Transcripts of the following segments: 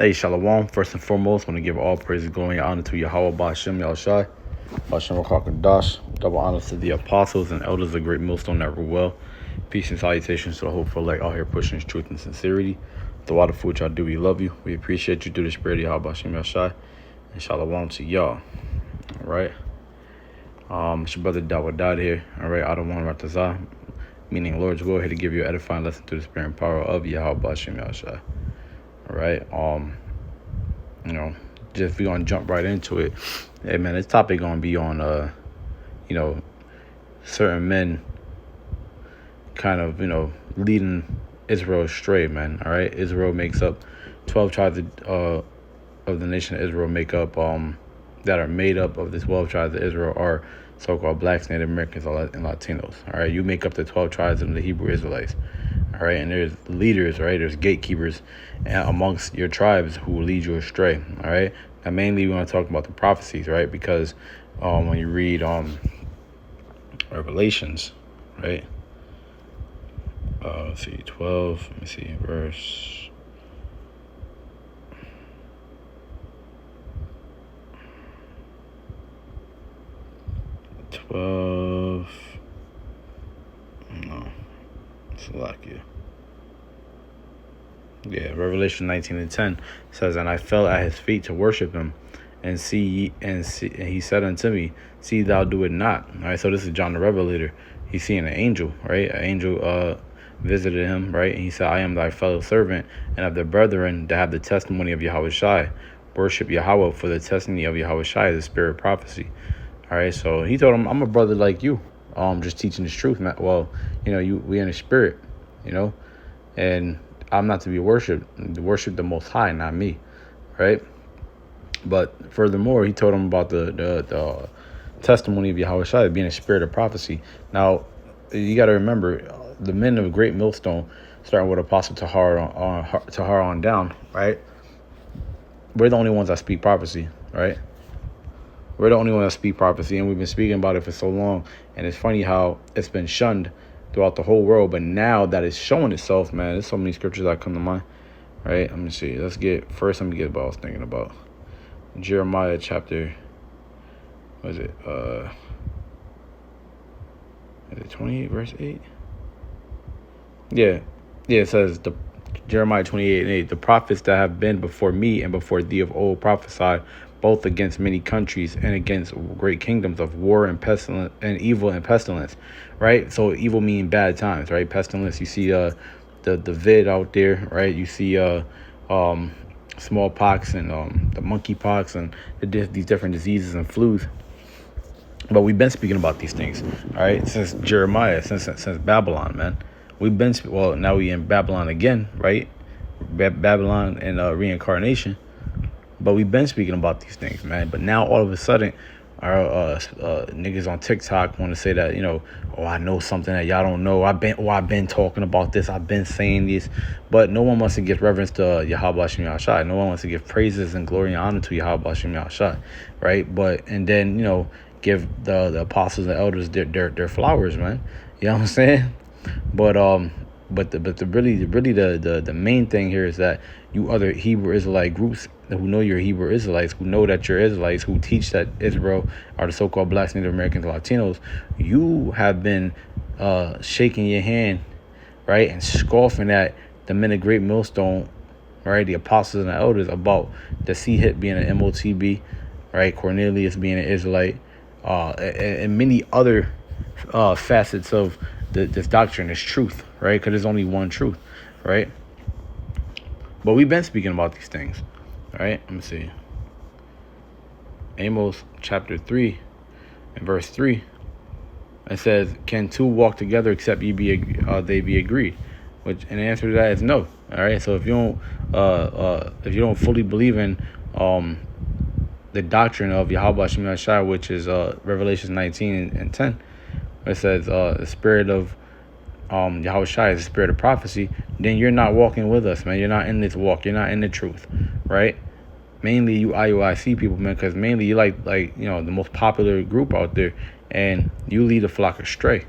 Hey, Shalom. First and foremost, I want to give all praise and glory and honor to Yahweh Ba'Shem Yahushai, Ba'Shem Rakakadash. Double honors to the apostles and elders of Great Millstone that rule well. Peace and salutations to the hopeful elect out here pushing truth and sincerity. The water for which I do, we love you. We appreciate you through the spirit of Yahweh Ba'Shem Yahushai. And Shalom to y'all. All right. It's your brother Dawadad here. All right. Adawan Ratazah, meaning Lord's will, here to give you an edifying lesson through the spirit and power of Yahweh Ba'Shem Yahushai. All right. Just we gonna jump right into it. Hey man, this topic gonna be on certain men kind of, leading Israel astray, man. All right. Israel makes up 12 tribes of the nation of Israel make up that are made up of the 12 tribes of Israel are so-called blacks, Native Americans, and Latinos. All right. You make up the 12 tribes of the Hebrew Israelites. All right, and there's leaders, right? There's gatekeepers amongst your tribes who will lead you astray. All right. Now, mainly we want to talk about the prophecies, right? Because when you read Revelations, right? Let's see, 12. Let me see, verse. No, Salakia. Yeah, Revelation 19:10 says, "And I fell at his feet to worship him, and he said unto me, See thou do it not." All right, so this is John the Revelator. He's seeing an angel, right? An angel visited him, right? And he said, "I am thy fellow servant, and of the brethren that have the testimony of Yahweh Shai. Worship Yahweh, for the testimony of Yahweh Shai is the spirit of prophecy." All right, so he told him, "I'm a brother like you, just teaching this truth, man. Well, we in the spirit, and I'm not to be worshipped. Worship the Most High, not me, right?" But furthermore, he told him about the testimony of Yahweh Shai being a spirit of prophecy. Now, you got to remember, the men of Great Millstone, starting with Apostle Tahar on down, right? We're the only ones that speak prophecy, right? We're the only ones that speak prophecy, and we've been speaking about it for so long. And it's funny how it's been shunned throughout the whole world, but now that it's showing itself, man, there's so many scriptures that come to mind, right? Let me see. Let me get what I was thinking about. Jeremiah chapter, what is it? Is it 28 verse 8? Yeah, it says Jeremiah 28:8. "The prophets that have been before me and before thee of old prophesied both against many countries and against great kingdoms of war and pestilence and evil and pestilence." Right? So evil mean bad times, right? Pestilence, you see the vid out there, right? You see smallpox and the monkeypox and these different diseases and flus. But we've been speaking about these things, all right, since Jeremiah, since Babylon, man. Now we in Babylon again, right? Babylon and reincarnation. But we've been speaking about these things, man. But now all of a sudden, our niggas on TikTok want to say that, I know something that y'all don't know. I've been talking about this. I've been saying this. But no one wants to give reverence to Yahweh Hashem Yahushai. No one wants to give praises and glory and honor to Yahweh Hashem Yahushai, right? And then, give the apostles and elders their flowers, man. You know what I'm saying? But the main thing here is that you other Hebrew Israelite groups who know you're Hebrew Israelites, who know that you're Israelites, who teach that Israel are the so-called blacks, Native Americans, Latinos, you have been shaking your hand, right, and scoffing at the men of Great Millstone, right, the apostles and the elders, about the C-Hip being an MOTB, right, Cornelius being an Israelite, and many other facets of this doctrine, this truth, right? Because there's only one truth, right? But we've been speaking about these things, right? Let me see. Amos chapter 3 and verse 3. It says, "Can two walk together except they be agreed?" And the answer to that is no. All right. So if you don't fully believe in the doctrine of Yahweh Hashem Yahushai, which is Revelation 19:10, it says the spirit of Yahweh Shai is the spirit of prophecy, then you're not walking with us, man. You're not in this walk. You're not in the truth, right? Mainly you IUIC people, man, because mainly you like the most popular group out there, and you lead the flock astray,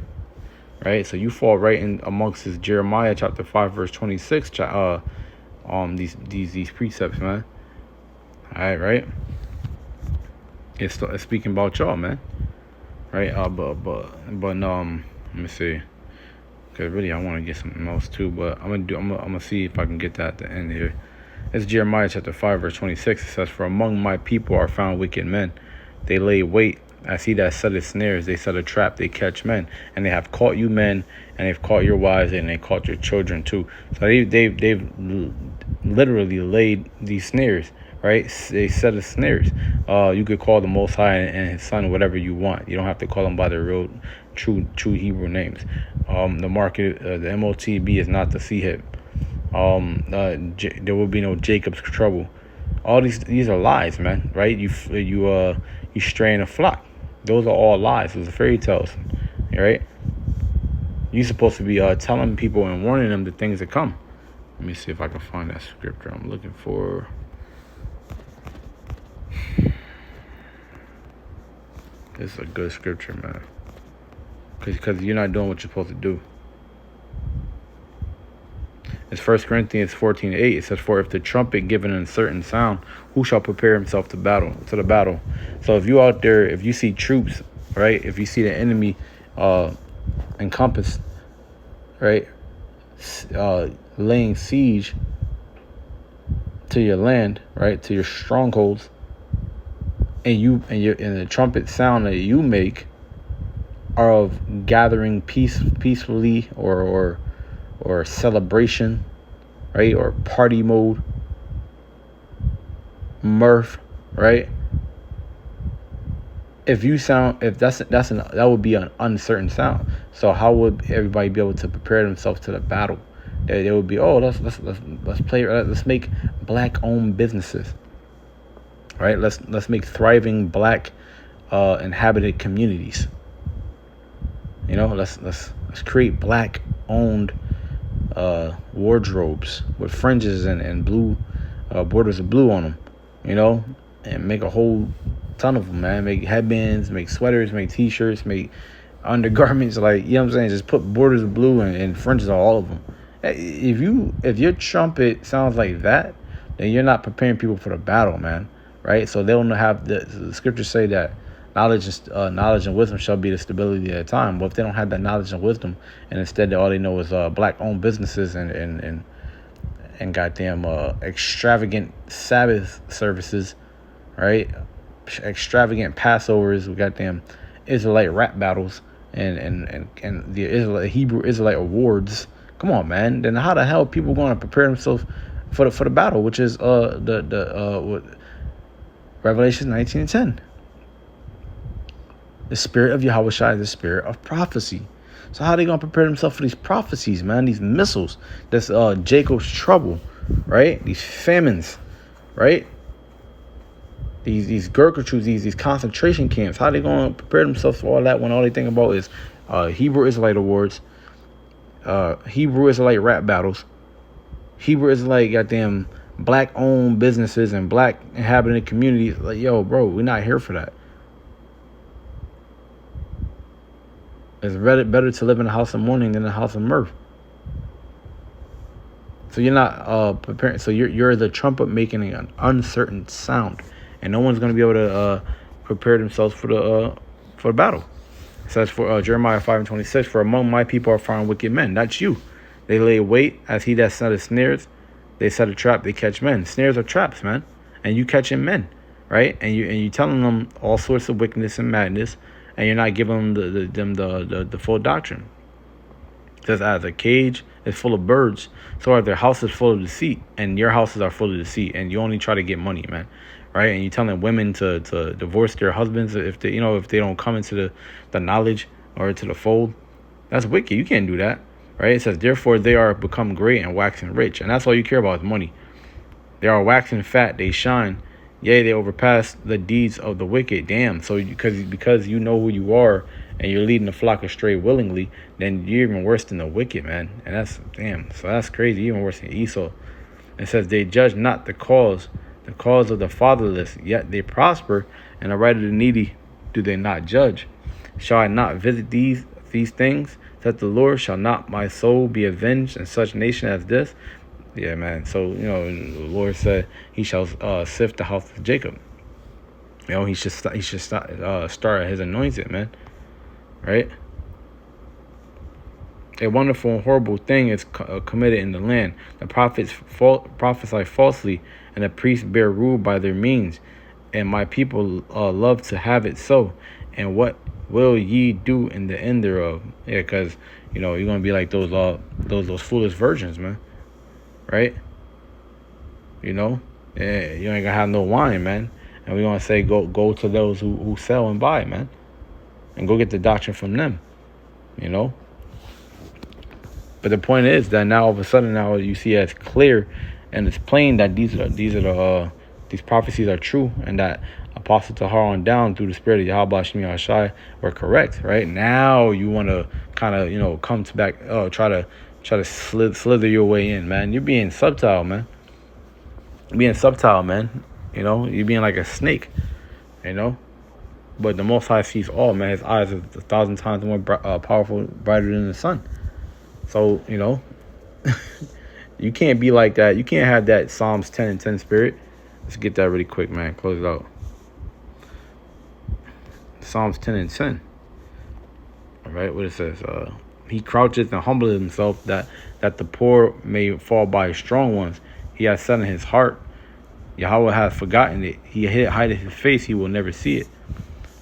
right? So you fall right in amongst this Jeremiah chapter 5 verse 26 these precepts, man. All right, right. It's speaking about y'all, man. Right. But let me see. Cause really, I want to get something else too. But I'm gonna see if I can get that at the end here. It's Jeremiah chapter 5 verse 26. It says, "For among my people are found wicked men. They lay wait. As he that setteth snares, they set a trap, they catch men. And they have caught you men, and they've caught your wives, and they caught your children too." So they've literally laid these snares, right? They set a snares. You could call the Most High and His Son whatever you want. You don't have to call them by their real, true Hebrew names. The market, the MOTB is not the C-hip. There will be no Jacob's trouble. All these are lies, man. Right? You straying a flock. Those are all lies. Those are fairy tales, right? You're supposed to be telling people and warning them the things that come. Let me see if I can find that scripture I'm looking for. This is a good scripture, man. Because you're not doing what you're supposed to do. It's 1 Corinthians 14:8. It says, "For if the trumpet give an uncertain sound, who shall prepare himself to the battle?" So if you out there, if you see troops, right? If you see the enemy encompassed, right? Laying siege to your land, right? To your strongholds, and the trumpet sound that you make are of gathering peacefully or celebration, right? Or party mode, mirth, right? That would be an uncertain sound. So how would everybody be able to prepare themselves to the battle? They would be, let's make black-owned businesses, right? Let's make thriving black inhabited communities. You know, let's create black-owned wardrobes with fringes and blue borders of blue on them, you know, and make a whole ton of them, man. Make headbands, make sweaters, make t-shirts, make undergarments, like, you know what I'm saying? Just put borders of blue and fringes on all of them. If your trumpet sounds like that, then you're not preparing people for the battle, man, right? So they don't have the scriptures say that knowledge and wisdom shall be the stability of the time. But if they don't have that knowledge and wisdom, and instead all they know is black-owned businesses and goddamn extravagant Sabbath services, right? Extravagant Passovers, we goddamn Israelite rap battles and the Hebrew Israelite awards. Come on, man. Then how the hell are people going to prepare themselves for the battle, which is Revelation 19:10. The spirit of Yahushua is the spirit of prophecy. So how are they going to prepare themselves for these prophecies, man? These missiles. That's Jacob's trouble, right? These famines, right? These Gurkha these concentration camps. How are they going to prepare themselves for all that when all they think about is Hebrew Israelite awards, Hebrew Israelite rap battles, Hebrew Israelite goddamn black-owned businesses and black inhabited communities? Like, yo, bro, we're not here for that. It's better to live in a house of mourning than a house of mirth. So you're not preparing. So you're the trumpet making an uncertain sound, and no one's going to be able to prepare themselves for the battle. It says for Jeremiah 5:26, "For among my people are found wicked men." That's you. They lay wait as he that setteth snares. They set a trap. They catch men. Snares are traps, man, and you catching men, right? And you telling them all sorts of wickedness and madness. And you're not giving them the full doctrine. It says, as a cage is full of birds, so are their houses full of deceit, and your houses are full of deceit, and you only try to get money, man, right? And you're telling women to divorce their husbands if they don't come into the knowledge or to the fold. That's wicked. You can't do that, right? It says, therefore they are become great and waxing rich, and that's all you care about is money. They are waxing fat, they shine. Yea, they overpass the deeds of the wicked. Damn. So because you know who you are and you're leading the flock astray willingly, then you're even worse than the wicked, man. And that's damn. So that's crazy. Even worse than Esau. It says they judge not the cause of the fatherless, yet they prosper, and the right of the needy do they not judge. Shall I not visit these things? That the Lord, shall not my soul be avenged in such nation as this? Yeah, man. So, the Lord said he shall sift the house of Jacob. He should start his anointed, man. Right? A wonderful and horrible thing is committed in the land. The prophets prophesy falsely, and the priests bear rule by their means. And my people love to have it so. And what will ye do in the end thereof? Yeah, because you're gonna be like those foolish virgins, man. Right? Yeah, you ain't gonna have no wine, man. And we're gonna say go to those who sell and buy, man, and go get the doctrine from them. But the point is that now all of a sudden now you see it's clear and it's plain that these prophecies are true, and that Apostle Tahar on down through the spirit of Yahweh Shemi Ashai were correct. Right now you want to kind of come to back, try to slither your way in, man. You're being subtle, man. You're being like a snake, But the Most High sees all, man. His eyes are 1,000 times more powerful, brighter than the sun. So, you can't be like that. You can't have that Psalms 10 and 10 spirit. Let's get that really quick, man. Close it out. Psalms 10 and 10. All right, what it says. He croucheth and humbleth himself that the poor may fall by strong ones. He has said in his heart, Yahweh has forgotten it. He hideth his face, he will never see it.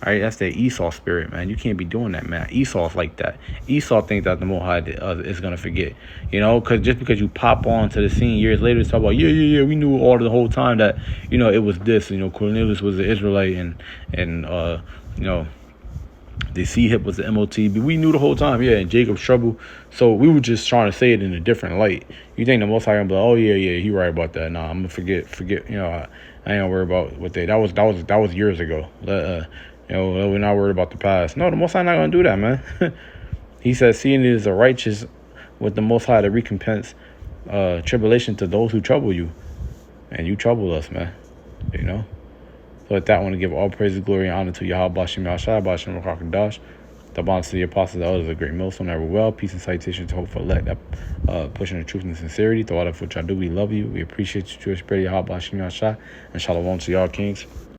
All right, that's the Esau spirit, man. You can't be doing that, man. Esau's like that. Esau thinks that the Most High is going to forget. Because just because you pop on to the scene years later, talk about, we knew all the whole time that, it was this. Cornelius was an Israelite, and the C-Hip was the MOT. But we knew the whole time, and Jacob's trouble. So we were just trying to say it in a different light. You think the Most High going to be like, oh, yeah, he right about that. Nah, I'm going to forget, I ain't going to worry about what that was years ago. We're not worried about the past. No, the Most High not going to do that, man. He says, seeing it is a righteous with the Most High to recompense tribulation to those who trouble you. And you trouble us, man. So with that, I want to give all praise, glory, and honor to Yahweh, Bashim Yahshai, Bashim Rakakadash. The bonds to the apostles, the elders, the great millstone, ever well. Peace and citation to hope for elect, pushing the truth and sincerity. To all of which I do, we love you. We appreciate you, Jewish prayer, Yahweh, Bashim Yahshai, and shalom to y'all, kings.